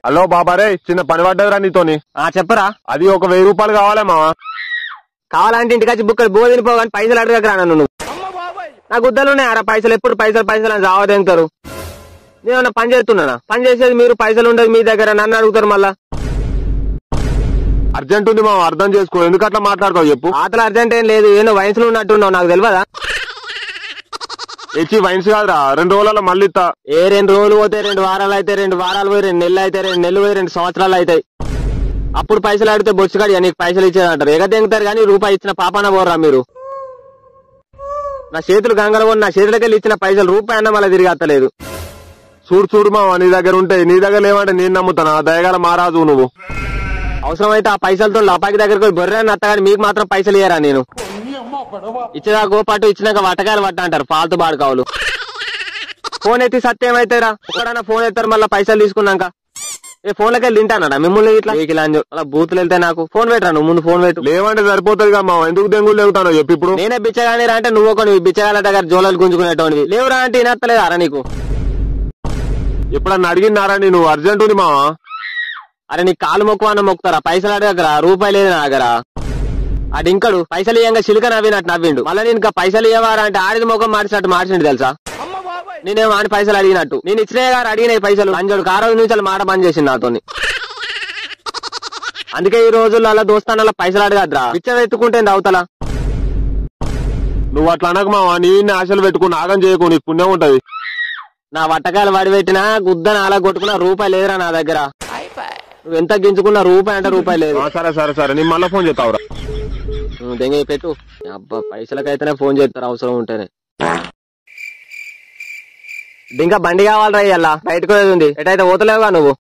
Hello బాబారే, చిన్న పని పడ్డదిరా నీతోని. చెప్పరా. అది ఒక 1000 రూపాయలు కావాలే మావా. కావాలంటే ఇంటికి బుక్కలు బో తినిపోగాని పైసలు అడగరా నన్ను. నువ్వు నా గుద్దలు ఉన్నాయారా పైసలు? ఎప్పుడు పైసలు పైసలు అని రావదేంటారు. నేనన్నా పని చేస్తున్నానా? పని చేసేది మీరు, పైసలు ఉండదు మీ దగ్గర, నన్ను అడుగుతారు మళ్ళా. అర్జెంట్ ఉంది మావా, అర్థం చేసుకో. ఎందుకు అట్లా మాట్లాడుతావు చెప్పు. ఆతల అర్జెంట్ ఏం లేదు, ఏదో వయసులో ఉన్నట్టున్నావు, నాకు తెలియదా? ఇచ్చి వైన్స్ కాదురా, 2 రోజులలో మళ్ళీ ఇస్తా. 2 రోజులు పోతే 2 వారాలు అయితే, 2 వారాలు పోయి 2 నెలలు అయితే, 2 నెలలు పోయి 2 సంవత్సరాలు అవుతాయి. అప్పుడు పైసలు అడిగితే బొచ్చుకాడి నీకు పైసలు ఇచ్చేదంటారు. ఎగదెంగుతారు కానీ రూపాయి ఇచ్చిన పాపాన పోర్రా మీరు. నా చేతులు గంగలు నా చేతులకెళ్ళి ఇచ్చిన పైసలు రూపాయి అన్న మళ్ళీ తిరిగి అత్తలేదు. చూడు మావా, నీ దగ్గర ఉంటాయి, నీ దగ్గర లేవంటే నేను నమ్ముతాను. దయగల మారాజు నువ్వు. అవసరమైతే ఆ పైసలతో లపాకి దగ్గరకు పోయి బొర్రని అత్తగాని మీకు మాత్రం పైసలు ఇయ్యరా? నేను ఇచ్చేదాకో పాటు ఇచ్చినాక వట్టకాయలు పట్ట అంటారు ఫాల్తు బాడుకావులు. ఫోన్ ఎత్తి సత్యం అవుతారా? ఒకడన్నా ఫోన్ ఎత్తారు మళ్ళీ పైసలు తీసుకున్నాక. ఫోన్లకి వెళ్ళి తింటానడా మిమ్మల్ని ఇట్లా అలా బూతులు వెళ్తే నాకు ఫోన్ పెట్టరా. నువ్వు ముందు ఫోన్ పెట్టు. లేవంటే సరిపోతుంది కదా మావా, ఎందుకు దెంగులు లేవుతానో చెప్పి. ఇప్పుడు నేనే బిచ్చగాని రా అంటే నువ్వు ఒక బిచ్చగాల దగ్గర జోలలు గుంజుకునేటోనివి. లేవురా అంటే వినత్తలేదారా నీకు? ఎప్పుడన్నా అడిగినారా నేను? అర్జెంట్ ఉంది మావా. అరే నీ కాలు మొక్కు అన్న మొక్కుతారా? పైసలు అడగరా, రూపాయి లేదు నా దగ్గర. అడింకడు పైసలు ఇయ్యంగా చిలుక నవ్వినట్టు నవ్విండు. మళ్ళీ నేను ఇంకా పైసలు ఇవ్వరా అంటే ఆడిది ముఖం మార్చినట్టు మార్చిండు తెలుసా. నేనేమో ఆని పైసలు అడిగినట్టు. నేను ఇచ్చినే గారు అడిగినాయి పైసలు. అంజోడు 6 నిమిషాలు మాట బంద్ చేసింది నాతోని. అందుకే ఈ రోజుల్లో అలా దోస్తానలా పైసలు అడగద్రా, పిచ్చ ఎత్తుకుంటే అవతల. నువ్వు అట్లా అనకు మావా, నీ ఆశలు పెట్టుకుని ఆగం చేయకు, నీకు పుణ్యం ఉంటది. నా వట్టకాయలు వాడి పెట్టినా గుద్దని అలా కొట్టుకున్నా రూపాయి లేదురా నా దగ్గర. నువ్వు ఎంత గించుకున్నా రూపాయి అంటే రూపాయి లేదు. సరే సరే సరే, నేను మళ్ళీ ఫోన్ చేస్తావురా. దెంగ పెట్టు. అబ్బా పైసలకైతేనే ఫోన్ చేస్తారు అవసరం ఉంటేనే. ఇంకా బండి కావాలరా ఇయ్యాల, బయటకు ఉంది. ఎటైతే పోతలేవుగా నువ్వు?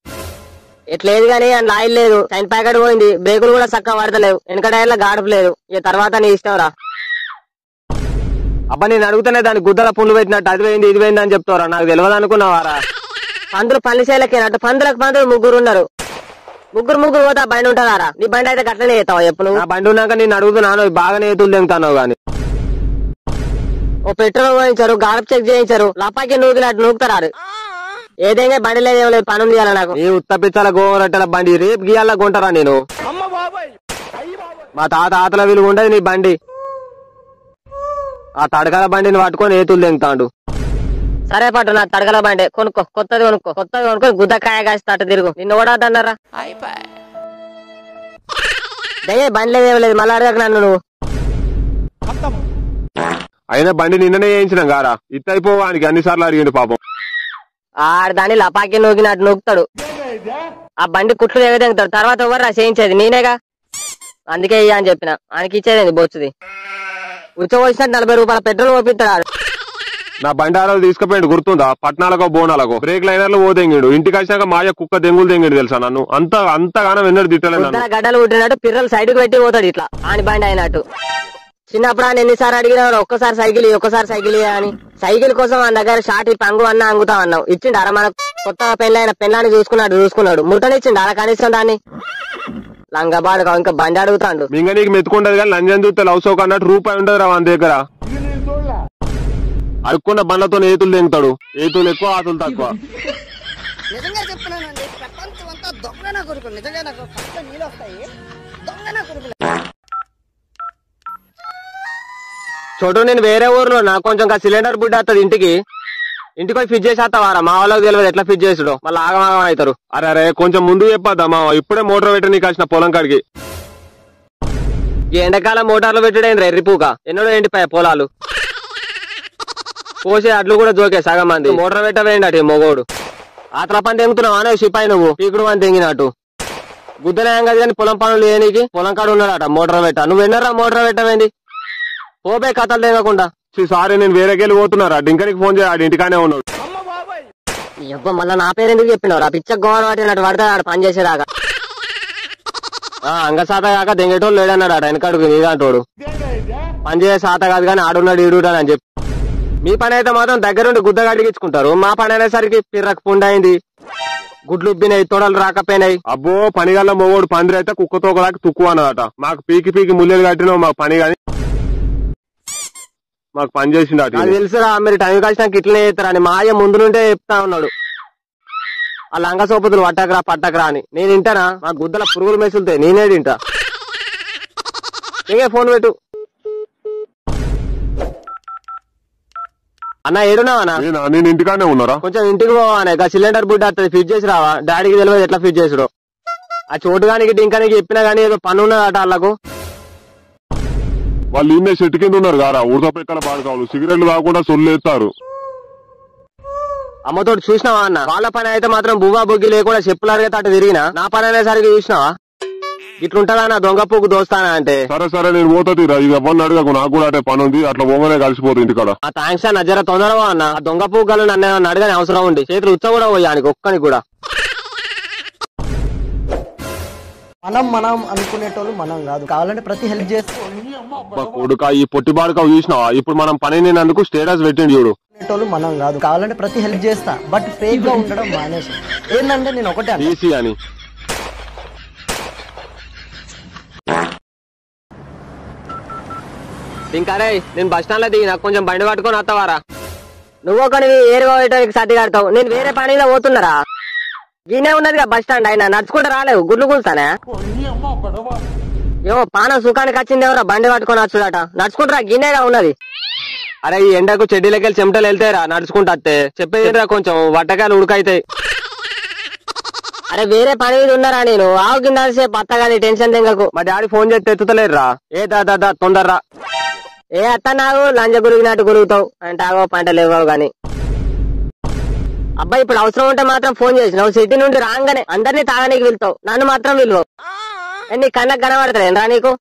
ఎట్లేదు గానీ అందులో ఆయిల్ లేదు, సైన్ ప్యాకెట్ పోయింది, బ్రేకులు కూడా చక్కగా పడతలేవు, వెనక టైర్ల గాడుపు లేదు. ఇక తర్వాత నీ ఇష్టం రా. అబ్బా నేను అడుగుతానే దాని గుద్దల పుండ్లు పెట్టినట్టు అది పోయింది ఇది పోయింది అని చెప్తారా? నాకు తెలియదు అనుకున్నావారా? పందులు పని చేయలేకేనట్టు పందులకు పందులు 3 ఉన్నారు. 3 పోతా బండి ఉంటుందారా? నీ బండి అయితే గట్లనే చేస్తావా ఎప్పుడు? నా బండి ఉన్నాక నేను అడుగుతున్నాను, బాగానే ఎత్తులు తెంగుతాను గాని. ఓ పెట్రోల్ పోయించారు, గాడప్ చెక్ చేయించారు, లపాకి నూకినట్టు నూకుతారు. ఏదైనా బండి లేదు ఏం లేదు, పనులు చేయాలి నాకు. ఈ ఉత్తపిచ్చాల గోరట్టల బండి రేపు గీయాల కొంటారా నేను? మా తాతల విలువ ఉండదు నీ బండి. ఆ తడకల బండిని పట్టుకొని ఏతులు తెంగుతాడు. సరే పట్టు నా తడకల బండి కొనుక్కో, కొత్తది కొనుక్కొని గుద్దకాయ కాసి తిరుగు. నిన్ను కూడా అన్నారా? దయ్యే బండి లేదు ఏం లేదు, మళ్ళీ అడగక నన్ను నువ్వు. అయినా బండి నిన్ననే చేయించినాం గారా, ఇట్ అయిపోవానికి అన్నిసార్లు అడిగిండు పాపం. ఆడు దాన్ని లపాకి నూకినట్టు నూకుతాడు. ఆ బండి కుట్లు తెగుతాడు. తర్వాత ఎవరు చేయించేది నేనేగా, అందుకే ఇయ్య అని చెప్పిన. ఆయనకి ఇచ్చేది బొచ్చుది. ఉచ్చవచ్చినట్టు 40 రూపాయల పెట్రోల్ పోపిస్తాడు. నా బండి ఆ రోజు తీసుకుపోయిండు గుర్తుందా? పట్నాలకో బోనాలకో బ్రేక్ లైనర్లు పోదెంగిడు. ఇంటికి వచ్చినాక మాయ కుక్క దెంగులు దెంగిడు తెలుసా నన్ను. అంతగానం ఎన్నడూ తిట్టలేదు. గడ్డలు పుట్టినట్టు పిర్రలు సైడ్ కు పెట్టి పోతాడు ఇట్లా ఆని బండి అయినట్టు. చిన్నప్పుడు ఆయన ఎన్నిసార్లు అడిగినా ఒక్కసారి సైకిల్ అని. సైకిల్ కోసం మన దగ్గర షార్ట్ పంగు అన్న అంగుతాం అన్నావు. ఇచ్చిండు అర మన కొత్తగా పెళ్ళైన చూసుకున్నాడు ముట్టనిచ్చిండు అలా కనీసం దాన్ని. లంగబాడు ఇంకా బండి అడుగుతాడు. ఇంకా నీకు మెత్తుకుంటది కానీ లంజన్ చూస్తే లవ్ సోక్ అన్నట్టు రూపాయి ఉండదు రా మన దగ్గర. అడుక్కున్న బండ్లతో ఏతులు తెంగుతాడు. ఏతులు ఎక్కువ ఆతులు తక్కువ. నిజంగా చెప్తున్నానండి, ప్రపంచం అంతా దొంగ నా కొడుకు. నిజంగా నాకు ఫస్ట్ నీళ్ళు వస్తాయి, దొంగ నా కొడుకు. చోటు నేను వేరే ఊర్లో నాకు కొంచెం సిలిండర్ బుడ్డ వస్తుంది ఇంటికి పోయి ఫిట్ చేసేస్తావారా? మా వాళ్ళకి తెలియదు ఎట్లా ఫిట్ చేసుడు, మళ్ళీ ఆగమాగం అవుతారు. అరే కొంచెం ముందు చెప్పద్దా మా, ఇప్పుడే మోటార్ పెట్టి నీకు వచ్చిన పొలం కాడికి. ఈ ఎండాకాలం మోటార్లు పెట్టడైంది ఎర్రిపూక. ఎన్నడో ఎండిపోయా పొలాలు. పోసే అట్లు కూడా జోకే సగం మంది. మోటార్ పెట్టవేయండి అటు మొగోడు. ఆతల పని తెంగుతున్నావు అనే సిపాయి నువ్వు, పీకుడు పని తెంగినట్టు. గుద్దనేం కదా కానీ పొలం పనులు లేనికి పొలం కాడు ఉన్నాడట మోటార్ పెట్ట. నువ్వు ఎన్నరా మోటార్ పెట్టవేంది? పోబే కథలు తెగకుండా. సారీ నేను వేరేకెళ్ళి పోతున్నారా, డింకనికి ఫోన్ చేయాలి, ఇంటికానే ఉన్నాడు. మళ్ళీ నా పేరు ఎందుకు చెప్పినావు? పిచ్చ గోడ పట్టినట్టు పడతాడు ఆడు పని చేసేదాకా. అంగసాత కాక దెంగేటోళ్ళు లేడన్నాడు ఆడ వెనకడుగు నీదాంటోడు. పని చేసే సాత కాదు కానీ ఆడున్నాడు ఈడున్నాడు అని చెప్పి. మీ పని అయితే మాత్రం దగ్గరుండి గుద్దగాడిగించుకుంటారు. మా పని అనేసరికి పిర్రకు పుండైంది, గుడ్లు ఉబ్బినాయి, తొడలు రాకపోయినాయి. అబ్బో పనిగల్ల మొగోడు పందిరి అయితే కుక్కతో ఒకదాకా తుక్కు అన్నదట. మాకు పీకి ముల్లెలు కట్టినావు మాకు పని కానీ మాకు పని చేసిండు అటు. తెలుసురా, మీరు టైం కలిసినాక ఇట్లనే చేస్తారని మా అయ్య ముందు నుండే చెప్తా ఉన్నాడు. ఆ లంగ సోపుతులు పట్టకరా అని నేను తింటానా? మా గుద్దల పురుగులు మెసులుతాయి, నేనే తింటా. ఇంకే ఫోన్ పెట్టు. అన్న ఏడున్నావా? నేను ఇంటికానే ఉన్నారా? కొంచెం ఇంటికి పోవానే, సిలిండర్ బుడ్డ వస్తుంది, ఫిట్ చేసి రావా? డాడీకి తెలియదు ఎట్లా ఫిట్ చేసుడు. ఆ చోటు గానికి డింకానికి చెప్పినా గానీ ఏదో పని ఉన్నదట వాళ్ళకు. వాళ్ళు ఇన్నే చెట్టు కింద ఉన్నారు కారా, ఉడతపెక్కల బాడుకావులు సిగరెట్లు కాకుండా సొల్లేస్తారు. అమ్మతోటి చూసినావా అన్న? వాళ్ళ పని అయితే మాత్రం బువ్వా బొగ్గి లేకుండా చెప్పులారుగా అటు తిరిగినా, నా పని అనేసరికి చూసినావా? ఇట్లుంటదా నా దొంగ పువ్వు దోస్తానా అంటే? సరే నేను పోతారా, ఇది ఎవరిని అడగకు, నాకు కూడా అంటే పని ఉంది, అట్లా పోగానే కలిసిపోతుంది ఇంటికాడ. ఆ థ్యాంక్స్ అన్న, జర తొందరగా అన్న. ఆ దొంగ పువ్వు గలు నన్ను అడగని అవసరం ఉంది, చేతులు ఉచ్చ కూడా పోయానికి ఒక్కనికి కూడా. మనం అనుకునేటోళ్ళు మనం కాదు, కావాలంటే ప్రతి హెల్ప్ చేస్తూ కొడుక ఈ పొట్టి బాడుకావు చూసినావా? ఇప్పుడు మనం పని నేనందుకు స్టేటస్ పెట్టిండు చూడు. మనం కాదు, కావాలంటే ప్రతి హెల్ప్ చేస్తా, బట్ ఫేక్ గా ఉండడం మానేసి. ఏంటంటే నేను ఒకటే అని ఇంకా రే, నేను బస్ స్టాండ్ లో దిగి నాకు కొంచెం బండి పట్టుకొని వస్తావారా? నువ్వు ఒకనివి ఏరుగా పోయటానికి సర్ది కడతావు, నేను వేరే పనిలో పోతున్నారా? ఈయనే ఉన్నదిగా బస్ స్టాండ్, అయినా నడుచుకుంటూ రాలేవు, గుడ్లు కూల్తానే. ఏమో పానం సుఖానికి వచ్చింది ఎవరా బండి పట్టుకొని వచ్చుడట, నడుచుకుంటారా? గిన్నెగా ఉన్నది. అరే ఈ ఎండకు చెడ్డీలకెళ్ళి చెమటలు వెళ్తాయిరా నడుచుకుంటా వస్తే, చెప్పేదిరా కొంచెం వట్టకాయలు ఉడకైతాయి. అరే వేరే పని మీద ఉన్నారా? నేను ఆవు కింద సేపు అత్తగాని, టెన్షన్ తెంగకు. మా డాడీ ఫోన్ చేస్తే ఎత్తుతలేరురా. ఏ దాదా తొందరరా. ఏ అత్త నాకు లంజ గురిగినట్టు గురుగుతావు అంటే ఆగో పంటలు ఇవ్వవు గాని. అబ్బాయి ఇప్పుడు అవసరం ఉంటే మాత్రం ఫోన్ చేసినావు, సిటీ నుండి రాగానే అందరినీ తాగనీకి వెళ్తావు, నన్ను మాత్రం విలువవు. నీ కళ్ళకు కనబడతారా నీకు?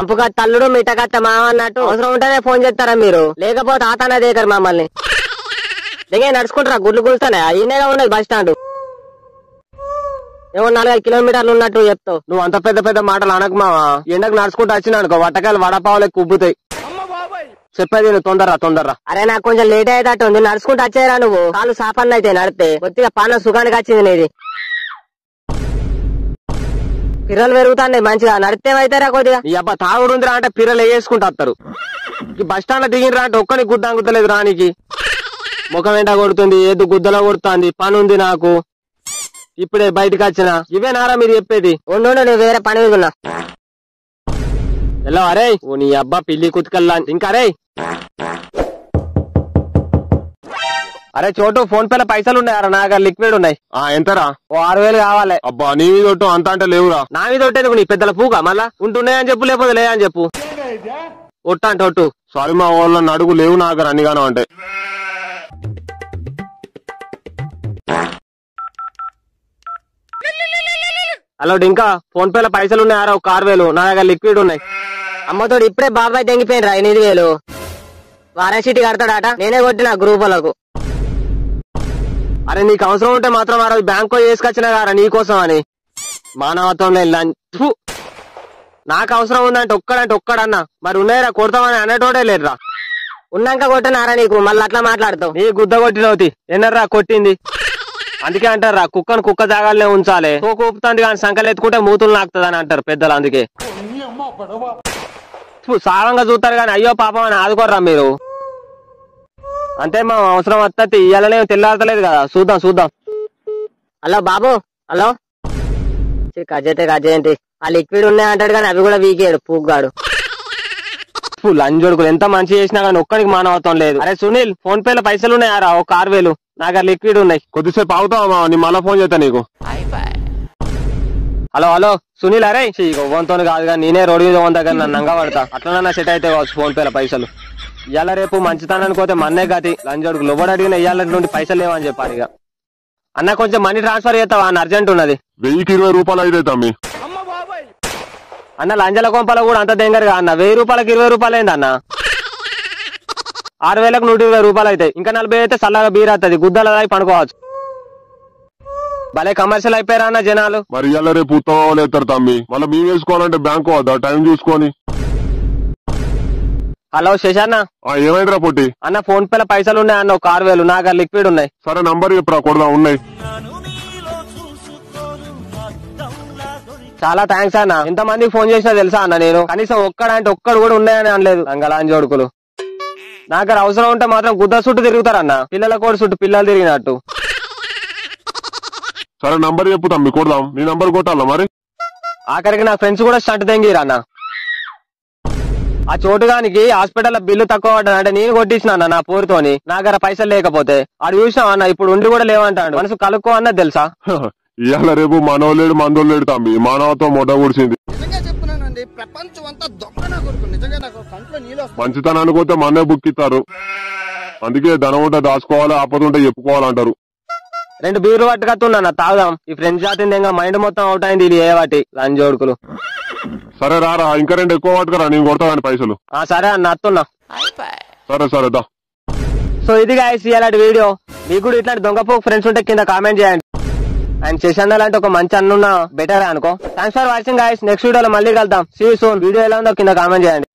అంపుగా తల్లుడు మిట్టకత్త మామ అన్నట్టు అవసరం ఉంటేనే ఫోన్ చేస్తారా మీరు, లేకపోతే ఆతానా దేకరు మమ్మల్ని. దిగే నడుచుకుంటారా, గుడ్లు కూల్స్తానే. ఈయనగా ఉన్నది బస్ స్టాండ్. ఏమో 4-5 కిలోమీటర్లు ఉన్నట్టు చెప్తావు. నువ్వు అంత పెద్ద పెద్ద మాటలు అనకు మావా. ఎండకు నడుచుకుంటూ వచ్చినా అనుకో వట్టకాయలు వడపావులకి ఉబ్బుతాయి. చెప్పేది నువ్వు తొందరరా. అరే నాకు కొంచెం లేట్ అయ్యేటట్టు ఉంది, నడుచుకుంటూ వచ్చేరా. నువ్వు కాలు సాపన్న అయితే నడితే కొద్దిగా పాన సుఖానికి వచ్చింది నీది. పిర్రలు పెరుగుతాయి మంచిగా, నడితేమైతారా కొద్దిగా. ఈ అబ్బా తాగుడుందిరా అంటే పిర్రలు వేసుకుంటూ వస్తారు. ఈ బస్ స్టాండ్ లో దిగినరా అంటే ఒక్కని గుద్ద అంగుతలేదు రానికి. ముఖం వెంట కొడుతుంది, ఏదో గుద్దలో కొడుతుంది, పని ఉంది నాకు. ఇప్పుడే బయటకు వచ్చిన. ఇవే నారా మీరు చెప్పేది? ఉండు నేను వేరే పని మీద ఉన్నా. ఎలా అరే ఓ నీ అబ్బా పిల్లి కుతుకల్లా. ఇంకా అరే అరే చోటు ఫోన్ పేలో పైసలు ఉన్నాయారా? నా దగ్గర లిక్విడ్ ఉన్నాయి. ఎంతరా? ఓ 6,000 కావాలి. అబ్బా నీ మీద ఒట్టు అంత అంటే లేవురా. నా మీద ఒట్టేందుకు నీ పెద్దల పూగా? మళ్ళా ఉంటున్నాయని చెప్పు, లేకపోతే లేదని చెప్పు. ఒట్టు అంటే ఒట్టు. సారీ మా వాళ్ళ అడుగు లేవు నా దగ్గర అన్నిగానో అంటే. హలో ఇంకా ఫోన్ పేలో పైసలు ఉన్నాయారా? ఒక 6,000 నా దగ్గర లిక్విడ్ ఉన్నాయి. అమ్మతోడు ఇప్పుడే బాబాయ్ తెంగిపోయినరా 8,000. వారం సీటీ కడతాడట, నేనే కొట్టిన గ్రూపులకు. అరే నీకు అవసరం ఉంటే మాత్రం ఆ రోజు బ్యాంకు చేసుకొచ్చినా కారా నీకోసం అని. మానవత్వం లేదు. నాకు అవసరం ఉందంటే ఒక్కడన్నా మరి ఉన్నాయిరా కొడతామని అనేటోడే లేదురా. ఉన్నాక కొట్టినారా నీకు? మళ్ళీ అట్లా మాట్లాడతావు. నీ గుద్ద కొట్టినవుతి ఎన్నర్రా కొట్టింది. అందుకే అంటారా కుక్కను కుక్క జాగాలనే ఉంచాలి. కూపుతుంది కానీ సంకలు ఎత్తుకుంటే మూతులు నాకుతుంది అని అంటారు పెద్దలు. అందుకే సావంగా చూస్తారు కానీ అయ్యో పాపం అని ఆదుకోర్రా మీరు. అంతే మా అవసరం వస్తే ఇయ్యాలనే తెల్లారతలేదు కదా. చూద్దాం. హలో బాబు. హలో కజేంటి ఆ లిక్విడ్ ఉన్నాయంటాడు కానీ అవి కూడా వీకాడు పూగాడు. లంజోడుకులు ఎంత మంచి చేసినా కానీ ఒక్కడికి మానవత్వం లేదు. అరే సునీల్ ఫోన్ పేలో పైసలు ఉన్నాయారా? ఒక 6,000 నాకు లిక్విడ్ ఉన్నాయి. కొద్దిసేపు అవుతావా? నీ మళ్ళా ఫోన్ చేస్తా నీకు. హలో సునీల్. అరే వంతో కాదు కానీ నేనే రోడ్డు మీద దగ్గర నన్ను నంగా పడతా. అట్లనన్నా సెట్ అయితే కావచ్చు ఫోన్ పేలో పైసలు. ఇవాళ రేపు మంచితనానికి పోతే మన్నే గతి. లంజోడుకు లోబడి అడిగిన ఇవాళ నుండి పైసలు లేవని చెప్పాలి. ఇక అన్న కొంచెం మనీ ట్రాన్స్ఫర్ చేస్తావా? అన్న అర్జెంట్ ఉన్నది. 1020 రూపాయలు అయితే తమ్మి. అన్న లంజల కొంపలో కూడా అంత దెంగరుగా అన్న. 1000 రూపాయలకు 20 రూపాయలు అయింది అన్న. 6,000కు 120 రూపాయలు అవుతాయి. ఇంకా 40 అయితే చల్లగా బీర్ అవుతుంది, గుద్దల పడుకోవచ్చు. భలే కమర్షియల్ అయిపోయారా అన్న జనాలు. మరి ఇవాళ రేపు ఉత్తమాలు ఎత్తారు తమ్మి. మళ్ళీ మేము వేసుకోవాలంటే బ్యాంకు వద్దా టైం చూసుకొని. హలో శశాన్న. ఏమైందిరా పొట్టి? అన్న ఫోన్ పేలో పైసలు ఉన్నాయి అన్న, ఒక 6,000 నాకు లిక్విడ్ ఉన్నాయి. సరే నంబర్ చెప్పురా కొడదా. ఉన్నాయి. చాలా థ్యాంక్స్ అన్న. ఎంత మందికి ఫోన్ చేసినా తెలుసా అన్న నేను? కనీసం ఒక్కడు కూడా ఉన్నాయని అనలేదు. లంగలాంజోడుకులు నాకు అవసరం ఉంటే మాత్రం గుద్ద చుట్టూ తిరుగుతారన్న. పిల్లల కోడి చుట్టూ పిల్లలు తిరిగినట్టు. సరే నంబర్ చెప్పు తమ్మి కొడదాం. నీ నంబర్ కొట్టాలా మరి? ఆఖరికి నా ఫ్రెండ్స్ కూడా స్టంట్ తెంగిరా అన్న. ఆ చోటుగానికి హాస్పిటల్ బిల్లు తక్కువ పడ్డానంటే నేను కొట్టించిన అన్న నా పోరుతోని. నా దగ్గర పైసలు లేకపోతే ఆడు చూసినా అన్న ఇప్పుడు ఉండి కూడా లేవంటాడు. మనసు కలుక్కో అన్నది తెలుసా? ఇవాళ రేపు మనోలేడు మందోలేడు తమ్మి, మానవతో మొట్ట కూర్చింది. నిజంగా చెప్తున్నానండి, ప్రపంచం అంతా దొంగ నా కొడుకు. నిజంగా నాకు కంట్లో నీళ్ళు వస్తాయి. మంచితనానికి పోతే మన్నే బుక్ ఇస్తారు. అందుకే ధనం ఉంటే దాచుకోవాలి, ఆపద ఉంటే చెప్పుకోవాలంటారు. 2 బీర్లు పట్టుకత్తున్నా తాగుదాం. ఈ ఫ్రెండ్స్ జాతి మైండ్ మొత్తం అవుట్ అయింది. ఇది ఏ వాటి లంజోడుకులు. సరే రారా, ఇంకా 2 ఎక్కువ పట్టుకురా, నేను కొడతా కానీ పైసలు. సరే అన్న అత్తున్నా. సరే సరే దా. సో ఇది గాయ్స్ ఇలాంటి వీడియో. మీకు కూడా ఇట్లాంటి దొంగపోకు ఫ్రెండ్స్ ఉంటే కింద కామెంట్ చేయండి. అండ్ శశాంత్ లాంటి ఒక మంచి అన్నున్న బెటర్ అనుకో. Thanks for watching guys. Next వీడియోలో మళ్ళీ కలుద్దాం. See you soon. వీడియో ఎలా ఉందో కింద కామెంట్ చేయండి.